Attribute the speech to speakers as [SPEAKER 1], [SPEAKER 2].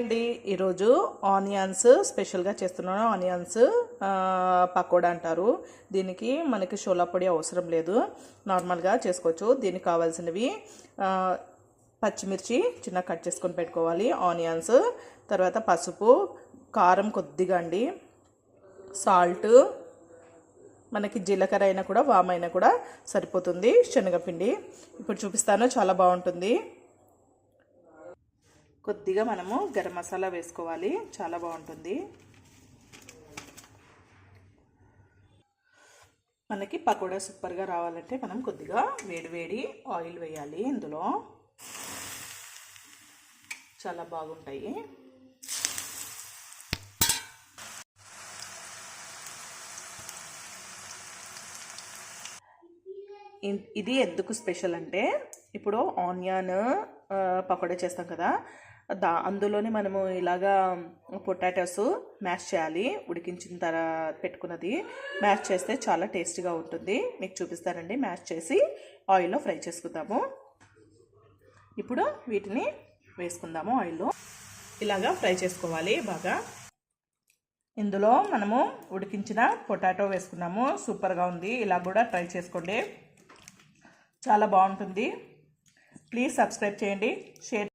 [SPEAKER 1] అండి, ఈరోజు ఆనియన్స్ స్పెషల్గా చేస్తున్నాను. ఆనియన్స్ పకోడా అంటారు. దీనికి మనకి షోలా పొడి అవసరం లేదు, నార్మల్గా చేసుకోవచ్చు. దీనికి కావాల్సినవి పచ్చిమిర్చి చిన్న కట్ చేసుకొని పెట్టుకోవాలి, ఆనియన్స్, తర్వాత పసుపు, కారం కొద్దిగా అండి, సాల్ట్, మనకి జీలకర్ర అయినా కూడా వామ్ అయినా కూడా సరిపోతుంది, శనగపిండి. ఇప్పుడు చూపిస్తాను, చాలా బాగుంటుంది. కొద్దిగా మనము గరం మసాలా వేసుకోవాలి, చాలా బాగుంటుంది. మనకి పకోడా సూపర్గా రావాలంటే మనం కొద్దిగా వేడి ఆయిల్ వేయాలి, ఇందులో చాలా బాగుంటాయి. ఇది ఎందుకు స్పెషల్ అంటే, ఇప్పుడు ఆనియన్ పకోడా చేస్తాం కదా, అందులోనే మనము ఇలాగా పొటాటోస్ మ్యాష్ చేయాలి. ఉడికించిన తర్వాత పెట్టుకున్నది మ్యాష్ చేస్తే చాలా టేస్టీగా ఉంటుంది. మీకు చూపిస్తానండి, మ్యాష్ చేసి ఆయిల్లో ఫ్రై చేసుకుందాము. ఇప్పుడు వీటిని వేసుకుందాము ఆయిల్లో. ఇలాగా ఫ్రై చేసుకోవాలి బాగా. ఇందులో మనము ఉడికించిన పొటాటో వేసుకున్నాము, సూపర్గా ఉంది. ఇలా కూడా ట్రై చేసుకోండి, చాలా బాగుంటుంది. ప్లీజ్ సబ్స్క్రైబ్ చేయండి, షేర్